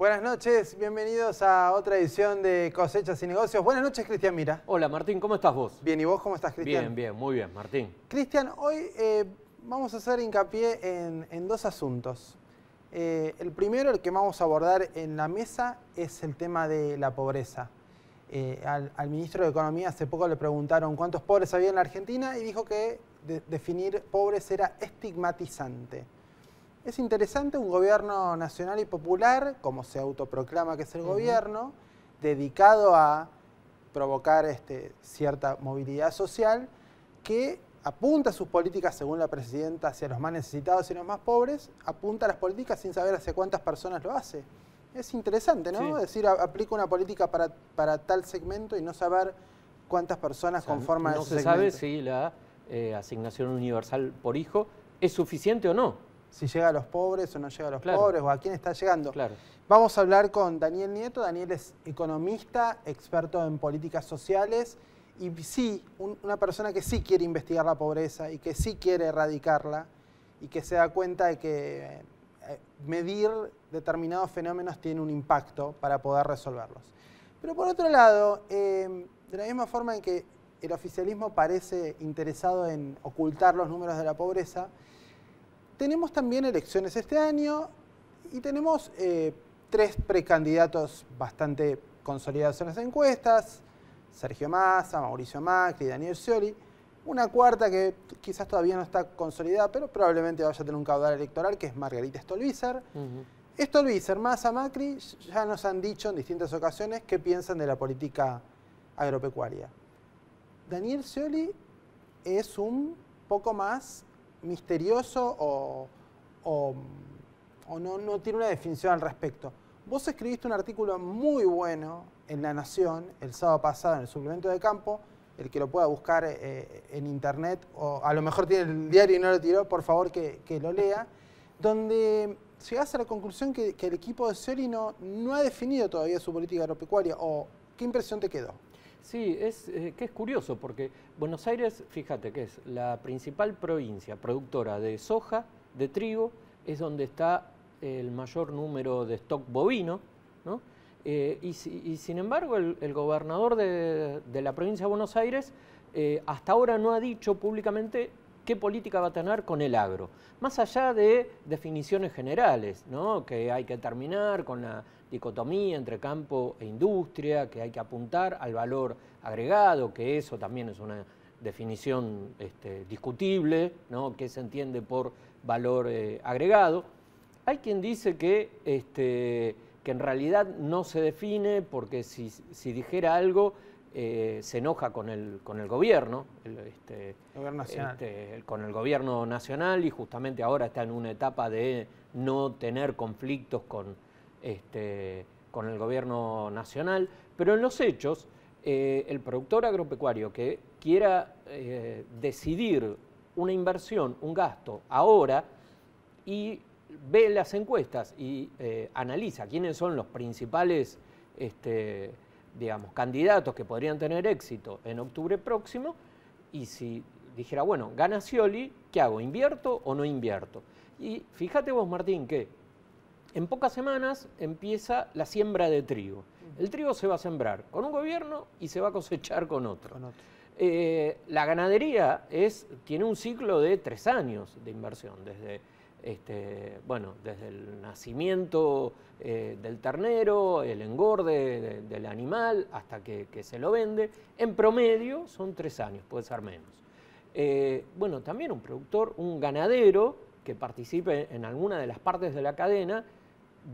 Buenas noches, bienvenidos a otra edición de Cosechas y Negocios. Buenas noches, Cristian Mira. Hola, Martín, ¿cómo estás vos? Bien, ¿y vos cómo estás, Cristian? Bien, bien, muy bien, Martín. Cristian, hoy vamos a hacer hincapié en dos asuntos. El primero, el que vamos a abordar en la mesa, es el tema de la pobreza. Al ministro de Economía hace poco le preguntaron cuántos pobres había en la Argentina y dijo que definir pobres era estigmatizante. Es interesante un gobierno nacional y popular, como se autoproclama que es el gobierno, dedicado a provocar cierta movilidad social, que apunta sus políticas, según la presidenta, hacia los más necesitados y los más pobres, apunta a las políticas sin saber hacia cuántas personas lo hace. Es interesante, ¿no? Sí. Es decir, aplica una política para tal segmento y no saber cuántas personas conforman ese segmento. No se sabe si la asignación universal por hijo es suficiente o no. Si llega a los pobres o no llega a los Claro. pobres, o a quién está llegando. Claro. Vamos a hablar con Daniel Nieto. Daniel es economista, experto en políticas sociales y sí, una persona que sí quiere investigar la pobreza y que sí quiere erradicarla y que se da cuenta de que medir determinados fenómenos tiene un impacto para poder resolverlos. Pero por otro lado, de la misma forma en que el oficialismo parece interesado en ocultar los números de la pobreza, tenemos también elecciones este año y tenemos tres precandidatos bastante consolidados en las encuestas: Sergio Massa, Mauricio Macri, Daniel Scioli. Una cuarta que quizás todavía no está consolidada, pero probablemente vaya a tener un caudal electoral, que es Margarita Stolbizer. Stolbizer, Massa, Macri ya nos han dicho en distintas ocasiones qué piensan de la política agropecuaria. Daniel Scioli es un poco más misterioso o no tiene una definición al respecto. Vos escribiste un artículo muy bueno en La Nación el sábado pasado en el suplemento de campo. El que lo pueda buscar en internet, o a lo mejor tiene el diario y no lo tiró, por favor que lo lea, donde llegás a la conclusión que el equipo de Scioli no ha definido todavía su política agropecuaria. ¿O qué impresión te quedó? Sí, que es curioso porque Buenos Aires, fíjate que es la principal provincia productora de soja, de trigo, es donde está el mayor número de stock bovino, ¿no? Y sin embargo el gobernador de la provincia de Buenos Aires hasta ahora no ha dicho públicamente qué política va a tener con el agro, más allá de definiciones generales, ¿no? Que hay que terminar con la dicotomía entre campo e industria, que hay que apuntar al valor agregado, que eso también es una definición discutible, ¿no? ¿Qué se entiende por valor agregado? Hay quien dice que en realidad no se define porque si dijera algo se enoja con el gobierno, con el gobierno nacional, y justamente ahora está en una etapa de no tener conflictos con el gobierno nacional. Pero en los hechos, el productor agropecuario que quiera decidir una inversión, un gasto ahora, y ve las encuestas y analiza quiénes son los principales candidatos que podrían tener éxito en octubre próximo, y si dijera, bueno, gana Scioli, ¿qué hago? ¿Invierto o no invierto? Y fíjate vos, Martín, que en pocas semanas empieza la siembra de trigo. El trigo se va a sembrar con un gobierno y se va a cosechar con otro. La ganadería tiene un ciclo de 3 años de inversión, desde el nacimiento del ternero, el engorde del animal, hasta que se lo vende. En promedio son 3 años, puede ser menos. También un productor, un ganadero que participe en alguna de las partes de la cadena,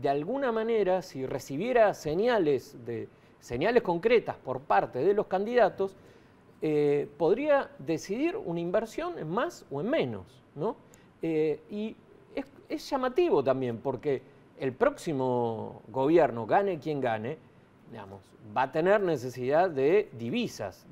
de alguna manera, si recibiera señales concretas por parte de los candidatos, podría decidir una inversión en más o en menos, ¿no? Y es llamativo también porque el próximo gobierno, gane quien gane, digamos, va a tener necesidad de divisas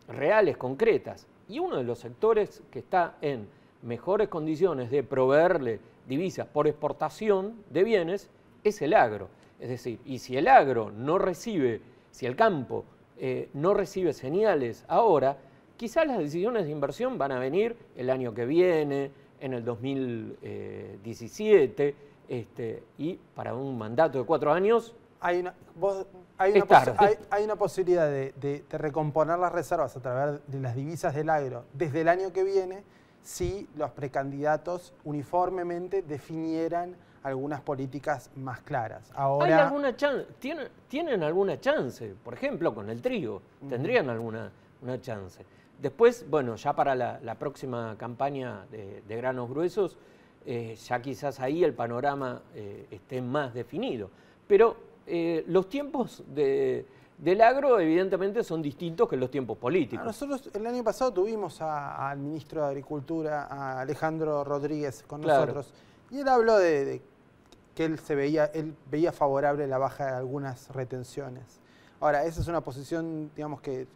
reales, concretas. Y uno de los sectores que está en mejores condiciones de proveerle divisas por exportación de bienes es el agro. Es decir, y si el agro no recibe, si el campo no recibe señales ahora, quizás las decisiones de inversión van a venir el año que viene, en el 2017, y para un mandato de 4 años Hay una posibilidad de recomponer las reservas a través de las divisas del agro desde el año que viene si los precandidatos uniformemente definieran algunas políticas más claras. Ahora, ¿hay alguna chance? ¿Tienen alguna chance? Por ejemplo, con el trigo, tendrían una chance. Después, bueno, ya para la próxima campaña de granos gruesos, ya quizás ahí el panorama esté más definido. Pero los tiempos del agro evidentemente son distintos que los tiempos políticos. Nosotros el año pasado tuvimos al ministro de Agricultura, a Alejandro Rodríguez, con Claro. nosotros, y él habló de que él veía favorable la baja de algunas retenciones. Ahora, esa es una posición, digamos, que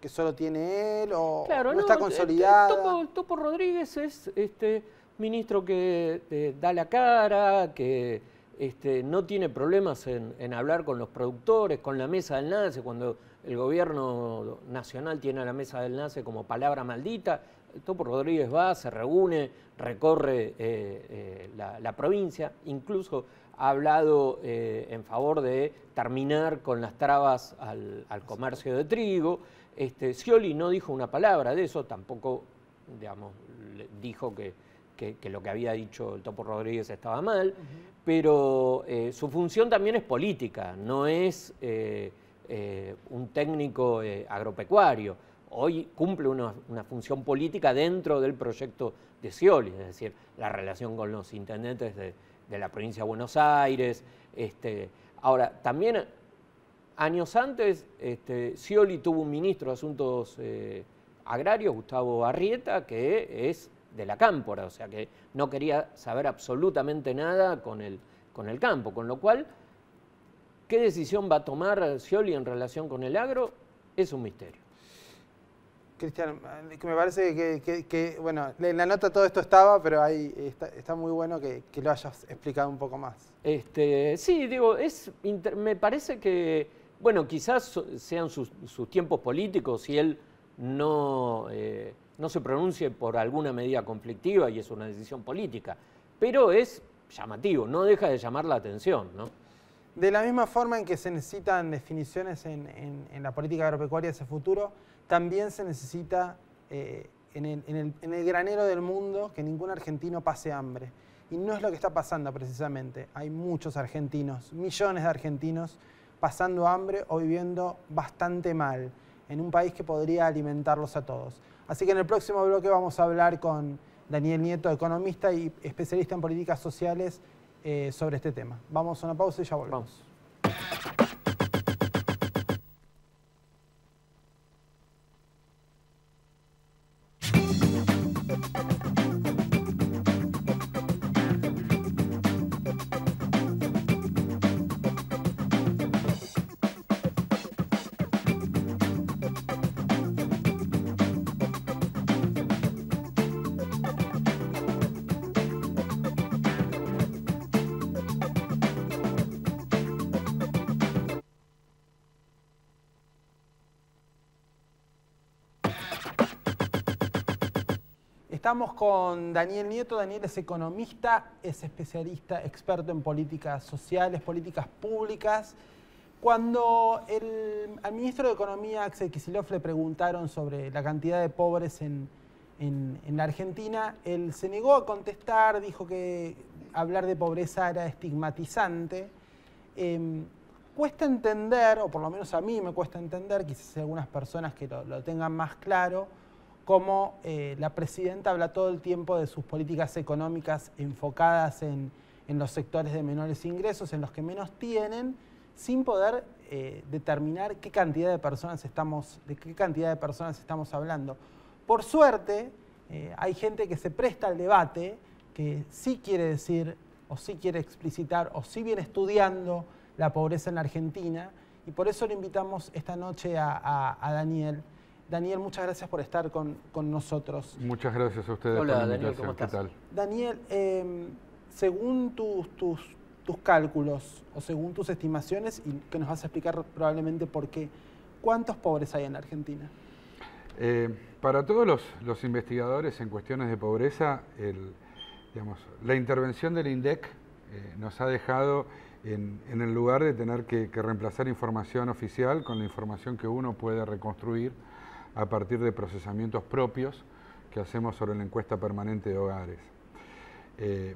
solo tiene él o Claro, no está consolidada. El Topo Rodríguez es ministro que da la cara, que no tiene problemas en hablar con los productores, con la mesa del NACE, cuando el gobierno nacional tiene a la mesa del NACE como palabra maldita. El Topo Rodríguez va, se reúne, recorre la provincia, incluso ha hablado en favor de terminar con las trabas al comercio de trigo. Scioli no dijo una palabra de eso, tampoco, digamos, dijo que lo que había dicho el Topo Rodríguez estaba mal, pero su función también es política, no es un técnico agropecuario. Hoy cumple una función política dentro del proyecto de Scioli, es decir, la relación con los intendentes de la provincia de Buenos Aires. Ahora, también años antes, Scioli tuvo un ministro de Asuntos Agrarios, Gustavo Arrieta, que es de la cámpora, o sea que no quería saber absolutamente nada con el campo, con lo cual, ¿qué decisión va a tomar Scioli en relación con el agro? Es un misterio. Cristian, que me parece que, bueno, en la nota todo esto estaba, pero ahí está muy bueno que lo hayas explicado un poco más. Sí, digo, me parece que, bueno, quizás sean sus tiempos políticos y él no se pronuncie por alguna medida conflictiva y es una decisión política, pero es llamativo, no deja de llamar la atención, ¿no? De la misma forma en que se necesitan definiciones en la política agropecuaria hacia futuro, también se necesita en el granero del mundo que ningún argentino pase hambre. Y no es lo que está pasando precisamente. Hay muchos argentinos, millones de argentinos, pasando hambre o viviendo bastante mal en un país que podría alimentarlos a todos. Así que en el próximo bloque vamos a hablar con Daniel Nieto, economista y especialista en políticas sociales, sobre este tema. Vamos a una pausa y ya volvemos. Estamos con Daniel Nieto. Daniel es economista, es especialista, experto en políticas sociales, políticas públicas. Cuando al ministro de Economía, Axel Kicillof, le preguntaron sobre la cantidad de pobres en la Argentina, él se negó a contestar, dijo que hablar de pobreza era estigmatizante. Cuesta entender, o por lo menos a mí me cuesta entender, quizás algunas personas que lo tengan más claro, cómo la presidenta habla todo el tiempo de sus políticas económicas enfocadas en los sectores de menores ingresos, en los que menos tienen, sin poder determinar de qué cantidad de personas estamos hablando. Por suerte, hay gente que se presta al debate, que sí quiere decir, o sí quiere explicitar, o sí viene estudiando la pobreza en la Argentina, y por eso le invitamos esta noche a Daniel. Daniel, muchas gracias por estar con nosotros. Muchas gracias a ustedes. Hola, por la Daniel, invitación. ¿cómo estás? ¿Qué tal? Daniel, según tus cálculos o según tus estimaciones, y que nos vas a explicar probablemente por qué, ¿cuántos pobres hay en la Argentina? Para todos los investigadores en cuestiones de pobreza, la intervención del INDEC nos ha dejado en el lugar de tener que reemplazar información oficial con la información que uno puede reconstruir a partir de procesamientos propios que hacemos sobre la encuesta permanente de hogares.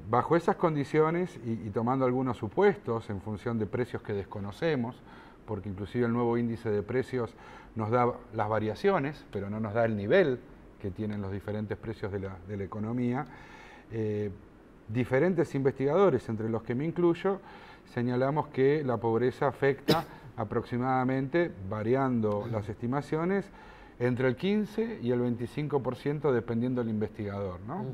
Bajo esas condiciones y tomando algunos supuestos en función de precios que desconocemos, porque inclusive el nuevo índice de precios nos da las variaciones, pero no nos da el nivel que tienen los diferentes precios de la economía, diferentes investigadores, entre los que me incluyo, señalamos que la pobreza afecta aproximadamente, variando las estimaciones, entre el 15 y el 25% dependiendo del investigador, ¿no?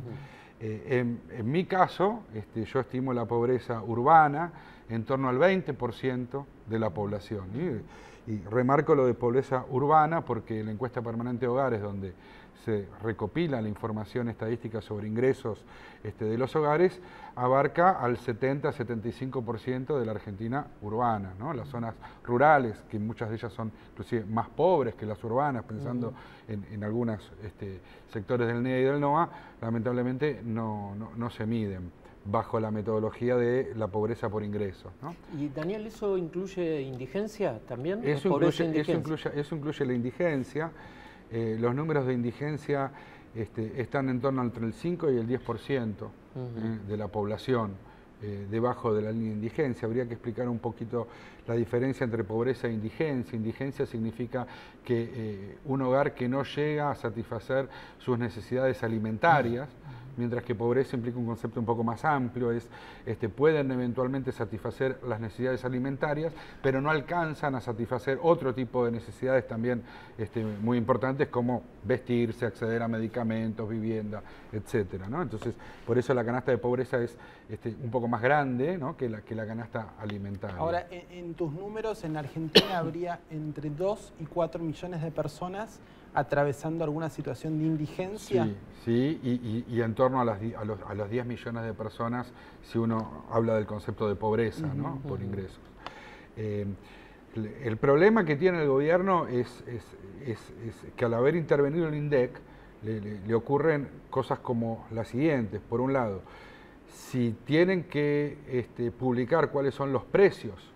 En mi caso, yo estimo la pobreza urbana en torno al 20% de la población. Y remarco lo de pobreza urbana porque la encuesta permanente de hogares, donde se recopila la información estadística sobre ingresos de los hogares, abarca al 70-75% de la Argentina urbana, ¿no? Las zonas rurales, que muchas de ellas son inclusive más pobres que las urbanas, pensando en algunos sectores del NEA y del NOA, lamentablemente no se miden bajo la metodología de la pobreza por ingresos, ¿no? Y Daniel, ¿eso incluye indigencia también? Eso incluye la indigencia. Los números de indigencia están en torno entre el 5 y el 10% de la población debajo de la línea de indigencia. Habría que explicar un poquito la diferencia entre pobreza e indigencia. Indigencia significa que un hogar que no llega a satisfacer sus necesidades alimentarias, mientras que pobreza implica un concepto un poco más amplio, pueden eventualmente satisfacer las necesidades alimentarias, pero no alcanzan a satisfacer otro tipo de necesidades también muy importantes, como vestirse, acceder a medicamentos, vivienda, etcétera, ¿no? Entonces, por eso la canasta de pobreza es un poco más grande, ¿no?, que la canasta alimentaria. Ahora, en tus números, en Argentina habría entre 2 y 4 millones de personas atravesando alguna situación de indigencia. Sí, y en torno a los 10 millones de personas si uno habla del concepto de pobreza, ¿no?, por ingresos. El problema que tiene el gobierno es que al haber intervenido el INDEC le ocurren cosas como las siguientes. Por un lado, si tienen que publicar cuáles son los precios,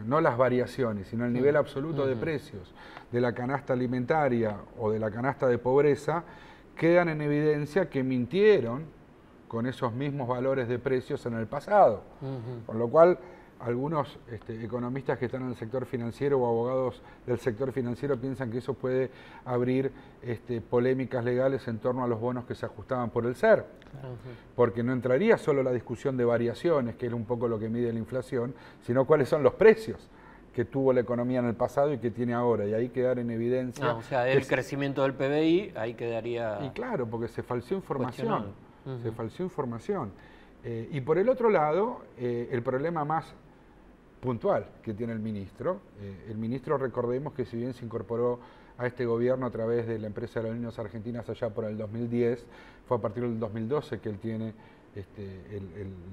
no las variaciones, sino el nivel absoluto de precios de la canasta alimentaria o de la canasta de pobreza, quedan en evidencia que mintieron con esos mismos valores de precios en el pasado. Con lo cual, algunos economistas que están en el sector financiero o abogados del sector financiero piensan que eso puede abrir polémicas legales en torno a los bonos que se ajustaban por el SER. Porque no entraría solo la discusión de variaciones, que es un poco lo que mide la inflación, sino cuáles son los precios que tuvo la economía en el pasado y que tiene ahora, y ahí quedar en evidencia... o sea, el crecimiento del PBI, ahí quedaría... Y claro, porque se falseó información, se falseó información. Y por el otro lado, el problema más puntual que tiene el ministro, recordemos que si bien se incorporó a este gobierno a través de la empresa de Aerolíneas Argentinas allá por el 2010, fue a partir del 2012 que él tiene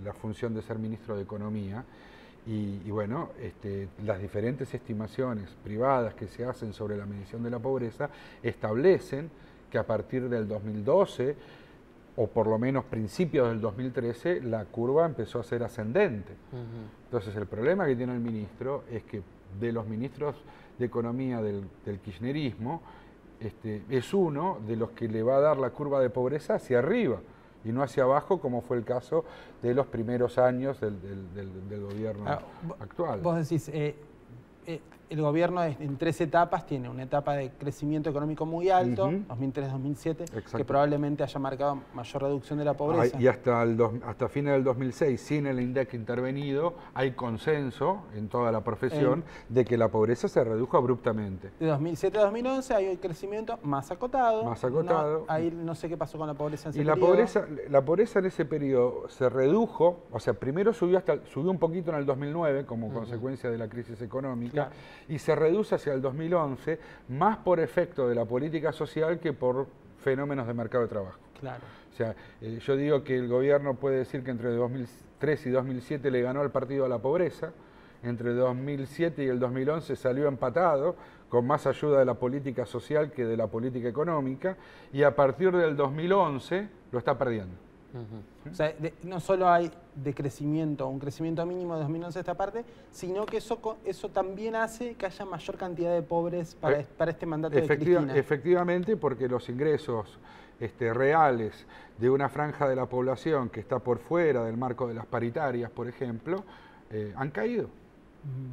la función de ser ministro de Economía. Y bueno, las diferentes estimaciones privadas que se hacen sobre la medición de la pobreza establecen que a partir del 2012, o por lo menos principios del 2013, la curva empezó a ser ascendente. Entonces el problema que tiene el ministro es que de los ministros de Economía del kirchnerismo, es uno de los que le va a dar la curva de pobreza hacia arriba y no hacia abajo, como fue el caso de los primeros años del gobierno actual. Vos decís, el gobierno en 3 etapas tiene una etapa de crecimiento económico muy alto, 2003-2007, que probablemente haya marcado mayor reducción de la pobreza. Y hasta fines del 2006, sin el INDEC intervenido, hay consenso en toda la profesión de que la pobreza se redujo abruptamente. De 2007 a 2011 hay un crecimiento más acotado. Más acotado. Ahí no sé qué pasó con la pobreza en ese periodo. Y la pobreza en ese periodo se redujo, o sea, primero subió un poquito en el 2009 como consecuencia de la crisis económica, y se reduce hacia el 2011, más por efecto de la política social que por fenómenos de mercado de trabajo. Claro. O sea, yo digo que el gobierno puede decir que entre 2003 y 2007 le ganó al partido a la pobreza, entre 2007 y el 2011 salió empatado, con más ayuda de la política social que de la política económica, y a partir del 2011 lo está perdiendo. O sea, no solo hay decrecimiento, un crecimiento mínimo de 2011 a esta parte, sino que eso también hace que haya mayor cantidad de pobres para este mandato de Cristina. Efectivamente, porque los ingresos reales de una franja de la población que está por fuera del marco de las paritarias, por ejemplo, han caído.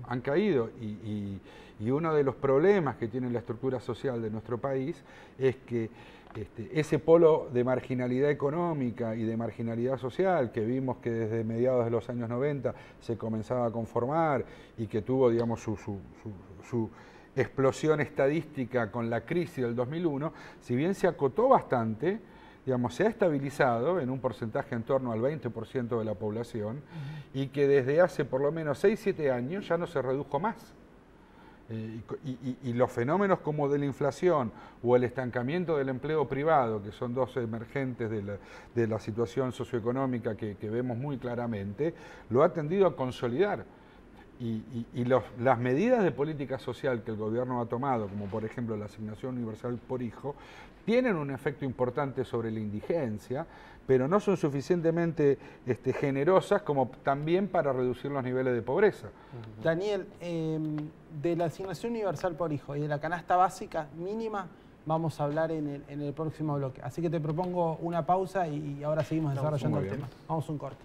Han caído y uno de los problemas que tiene la estructura social de nuestro país es que ese polo de marginalidad económica y de marginalidad social que vimos que desde mediados de los años 90 se comenzaba a conformar y que tuvo, digamos, su explosión estadística con la crisis del 2001, si bien se acotó bastante, digamos, se ha estabilizado en un porcentaje en torno al 20% de la población y que desde hace por lo menos 6-7 años ya no se redujo más. Y los fenómenos como de la inflación o el estancamiento del empleo privado, que son dos emergentes de la situación socioeconómica que vemos muy claramente, lo ha tendido a consolidar. Las medidas de política social que el gobierno ha tomado, como por ejemplo la asignación universal por hijo, tienen un efecto importante sobre la indigencia, pero no son suficientemente generosas como también para reducir los niveles de pobreza. Daniel, de la asignación universal por hijo y de la canasta básica mínima vamos a hablar en el próximo bloque. Así que te propongo una pausa y ahora seguimos desarrollando el tema. Vamos a un corte.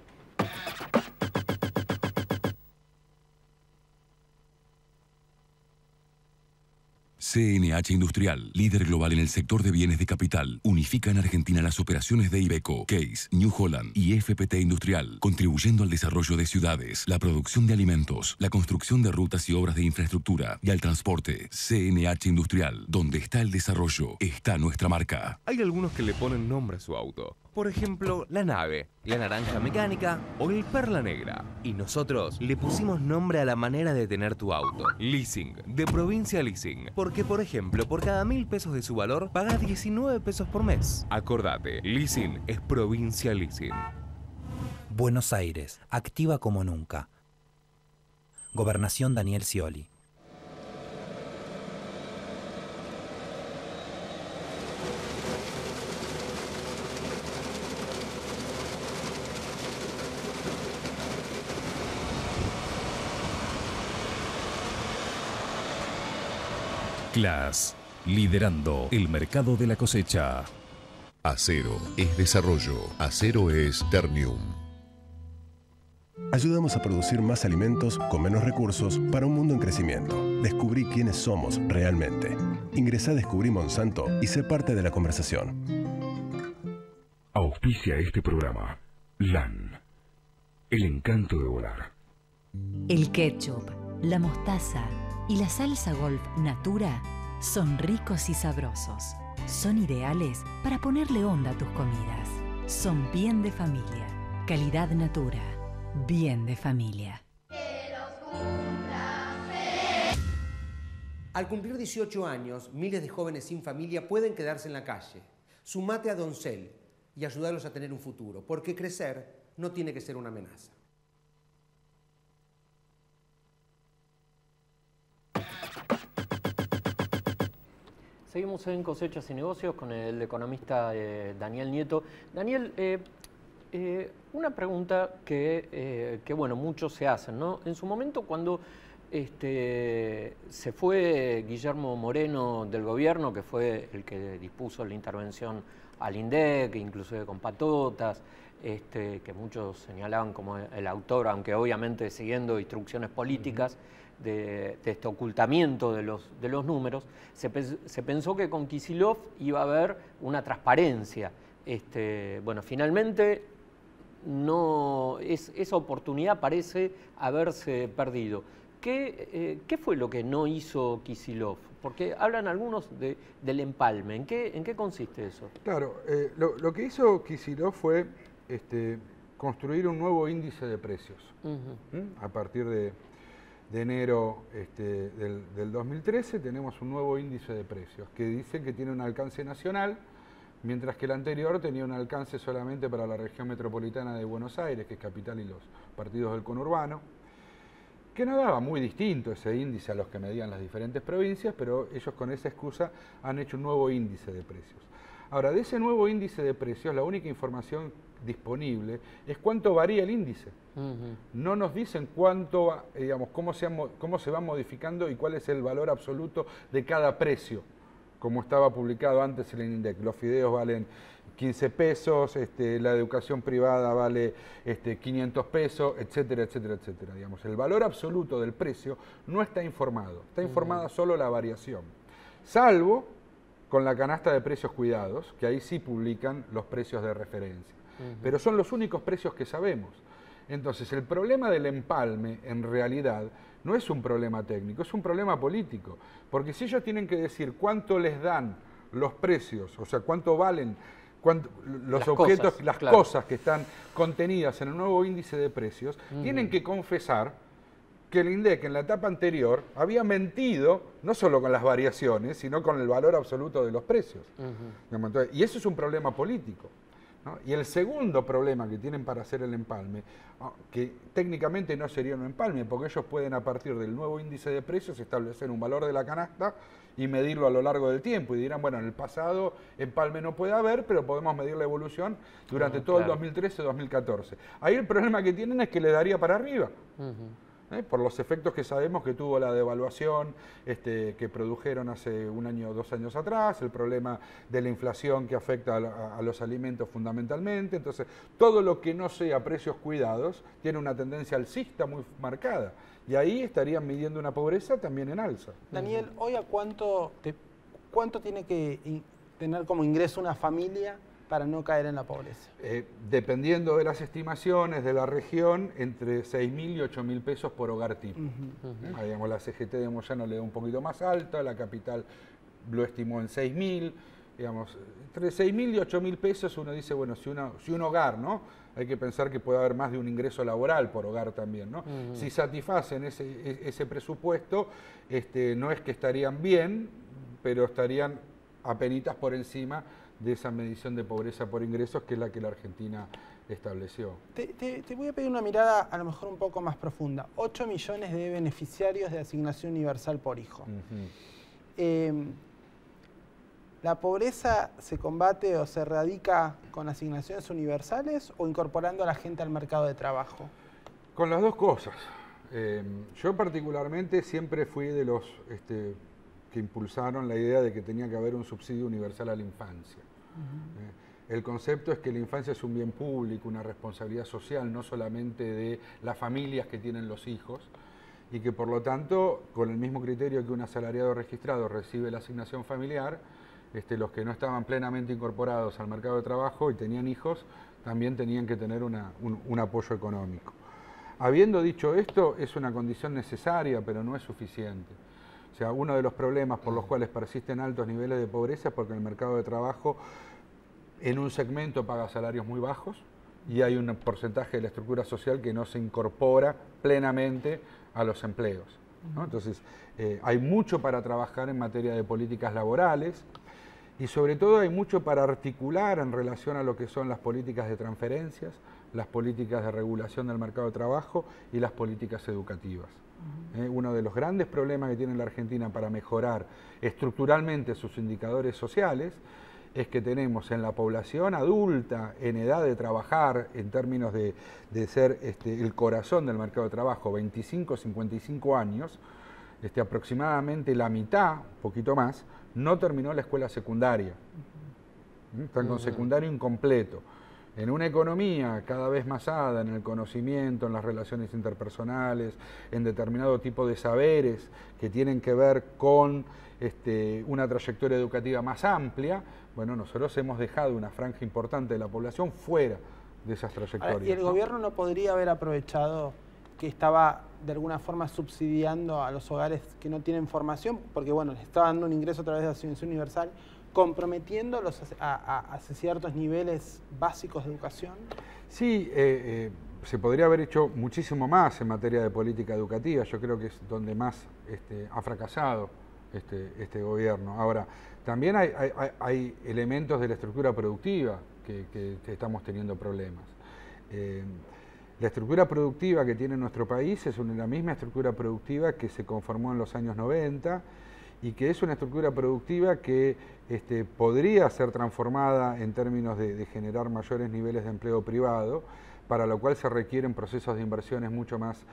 CNH Industrial, líder global en el sector de bienes de capital, unifica en Argentina las operaciones de Iveco, Case, New Holland y FPT Industrial, contribuyendo al desarrollo de ciudades, la producción de alimentos, la construcción de rutas y obras de infraestructura y al transporte. CNH Industrial, donde está el desarrollo, está nuestra marca. Hay algunos que le ponen nombre a su auto. Por ejemplo, la nave, la naranja mecánica o el perla negra. Y nosotros le pusimos nombre a la manera de tener tu auto. Leasing, de Provincia Leasing. Porque, por ejemplo, por cada 1.000 pesos de su valor, pagás 19 pesos por mes. Acordate, Leasing es Provincia Leasing. Buenos Aires, activa como nunca. Gobernación Daniel Scioli. Class, liderando el mercado de la cosecha. Acero es desarrollo, acero es Ternium. Ayudamos a producir más alimentos con menos recursos para un mundo en crecimiento. Descubrí quiénes somos realmente. Ingresá a Descubrí Monsanto y sé parte de la conversación. Auspicia este programa. LAN. El encanto de volar. El ketchup, la mostaza y la salsa Golf Natura son ricos y sabrosos. Son ideales para ponerle onda a tus comidas. Son bien de familia. Calidad Natura. Bien de familia. Al cumplir 18 años, miles de jóvenes sin familia pueden quedarse en la calle. Sumate a Doncel y ayudarlos a tener un futuro, porque crecer no tiene que ser una amenaza. Seguimos en Cosechas y Negocios con el economista Daniel Nieto. Daniel, una pregunta que bueno, muchos se hacen, ¿no? En su momento, cuando se fue Guillermo Moreno del gobierno, que fue el que dispuso la intervención al INDEC, inclusive con patotas, que muchos señalaban como el autor, aunque obviamente siguiendo instrucciones políticas, de este ocultamiento de los números, se pensó que con Kicillof iba a haber una transparencia. Bueno, finalmente esa oportunidad parece haberse perdido. ¿Qué fue lo que no hizo Kicillof? Porque hablan algunos del empalme. ¿En qué consiste eso? Claro, lo que hizo Kicillof fue construir un nuevo índice de precios. A partir de enero del 2013 tenemos un nuevo índice de precios que dice que tiene un alcance nacional, mientras que el anterior tenía un alcance solamente para la región metropolitana de Buenos Aires, que es capital, y los partidos del conurbano, que no daba muy distinto ese índice a los que medían las diferentes provincias, pero ellos con esa excusa han hecho un nuevo índice de precios. Ahora, de ese nuevo índice de precios, la única información disponible es cuánto varía el índice. No nos dicen cuánto, digamos, cómo se va modificando y cuál es el valor absoluto de cada precio, como estaba publicado antes en el INDEC. Los fideos valen 15 pesos, la educación privada vale 500 pesos, etcétera, etcétera, etcétera. Digamos, el valor absoluto del precio no está informado, está informada solo la variación, salvo con la canasta de precios cuidados, que ahí sí publican los precios de referencia. Pero son los únicos precios que sabemos. Entonces, el problema del empalme, en realidad, no es un problema técnico, es un problema político. Porque si ellos tienen que decir cuánto les dan los precios, o sea, cuánto valen los objetos, las cosas que están contenidas en el nuevo índice de precios, tienen que confesar que el INDEC en la etapa anterior había mentido, no solo con las variaciones, sino con el valor absoluto de los precios. Entonces, y eso es un problema político, ¿no? Y el segundo problema que tienen para hacer el empalme, que técnicamente no sería un empalme, porque ellos pueden a partir del nuevo índice de precios establecer un valor de la canasta y medirlo a lo largo del tiempo, y dirán, bueno, en el pasado empalme no puede haber, pero podemos medir la evolución durante todo el 2013-2014. Ahí el problema que tienen es que le daría para arriba. Por los efectos que sabemos que tuvo la devaluación que produjeron hace 1 año o 2 años atrás, el problema de la inflación que afecta a los alimentos fundamentalmente. Entonces, todo lo que no sea precios cuidados tiene una tendencia alcista muy marcada. Y ahí estarían midiendo una pobreza también en alza. Daniel, ¿hoy a cuánto tiene que tener como ingreso una familia para no caer en la pobreza? Dependiendo de las estimaciones de la región, entre 6.000 y 8.000 pesos por hogar tipo. Digamos, la CGT de Moyano le da un poquito más alta, la capital lo estimó en 6.000. Digamos, entre 6.000 y 8.000 pesos uno dice, bueno, si un hogar, ¿no? Hay que pensar que puede haber más de un ingreso laboral por hogar también, ¿no? Si satisfacen ese presupuesto, no es que estarían bien, pero estarían apenitas por encima de esa medición de pobreza por ingresos, que es la que la Argentina estableció. Te voy a pedir una mirada a lo mejor un poco más profunda. 8 millones de beneficiarios de asignación universal por hijo. ¿La pobreza se combate o se erradica con asignaciones universales o incorporando a la gente al mercado de trabajo? Con las dos cosas. Yo particularmente siempre fui de los que impulsaron la idea de que tenía que haber un subsidio universal a la infancia. El concepto es que la infancia es un bien público, una responsabilidad social, no solamente de las familias que tienen los hijos, y que por lo tanto, con el mismo criterio que un asalariado registrado recibe la asignación familiar, los que no estaban plenamente incorporados al mercado de trabajo y tenían hijos, también tenían que tener un apoyo económico. Habiendo dicho esto, es una condición necesaria, pero no es suficiente. O sea, uno de los problemas por los cuales persisten altos niveles de pobreza es porque el mercado de trabajo en un segmento paga salarios muy bajos y hay un porcentaje de la estructura social que no se incorpora plenamente a los empleos, ¿no? Entonces, hay mucho para trabajar en materia de políticas laborales y sobre todo hay mucho para articular en relación a lo que son las políticas de transferencias, las políticas de regulación del mercado de trabajo y las políticas educativas. Uno de los grandes problemas que tiene la Argentina para mejorar estructuralmente sus indicadores sociales es que tenemos en la población adulta en edad de trabajar, en términos de ser el corazón del mercado de trabajo, 25-55 años, aproximadamente la mitad, un poquito más, no terminó la escuela secundaria. Están con secundario incompleto. En una economía cada vez más basada en el conocimiento, en las relaciones interpersonales, en determinado tipo de saberes que tienen que ver con una trayectoria educativa más amplia, bueno, nosotros hemos dejado una franja importante de la población fuera de esas trayectorias. ¿Y el gobierno no podría haber aprovechado que estaba de alguna forma subsidiando a los hogares que no tienen formación? Porque bueno, les estaba dando un ingreso a través de la asignación universal, comprometiéndolos a ciertos niveles básicos de educación. Sí, se podría haber hecho muchísimo más en materia de política educativa. Yo creo que es donde más ha fracasado este gobierno. Ahora, también hay elementos de la estructura productiva que estamos teniendo problemas. La estructura productiva que tiene nuestro país es la misma estructura productiva que se conformó en los años 90 y que es una estructura productiva que podría ser transformada en términos de generar mayores niveles de empleo privado, para lo cual se requieren procesos de inversiones mucho más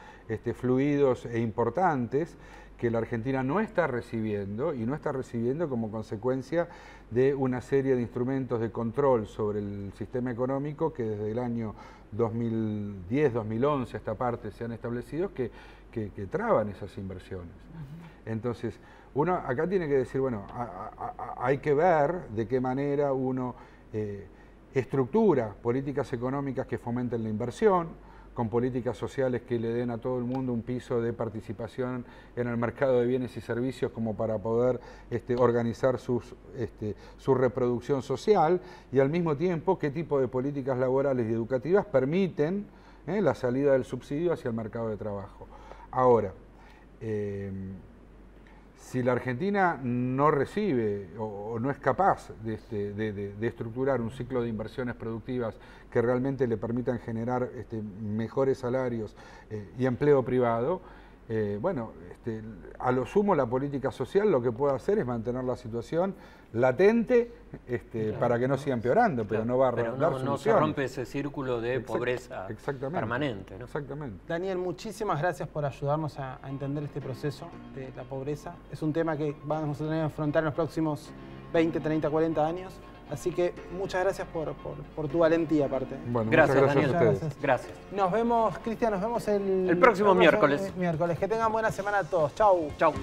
fluidos e importantes, que la Argentina no está recibiendo, y no está recibiendo como consecuencia de una serie de instrumentos de control sobre el sistema económico que desde el año 2010, 2011, esta parte se han establecido que traban esas inversiones. Entonces, uno acá tiene que decir, bueno, hay que ver de qué manera uno estructura políticas económicas que fomenten la inversión, con políticas sociales que le den a todo el mundo un piso de participación en el mercado de bienes y servicios como para poder organizar su reproducción social, y al mismo tiempo qué tipo de políticas laborales y educativas permiten la salida del subsidio hacia el mercado de trabajo. Ahora, si la Argentina no recibe o no es capaz de estructurar un ciclo de inversiones productivas que realmente le permitan generar mejores salarios y empleo privado, bueno, a lo sumo la política social lo que puede hacer es mantener la situación latente para que no siga empeorando, pero no va a dar soluciones. No se rompe ese círculo de pobreza permanente, ¿no? Exactamente. Daniel, muchísimas gracias por ayudarnos a entender este proceso de la pobreza. Es un tema que vamos a tener que afrontar en los próximos 20, 30, 40 años. Así que muchas gracias por tu valentía, aparte. Bueno, gracias, Daniel. Muchas gracias. Gracias. Nos vemos, Cristian, nos vemos el próximo miércoles. Que tengan buena semana a todos. Chau. Chau.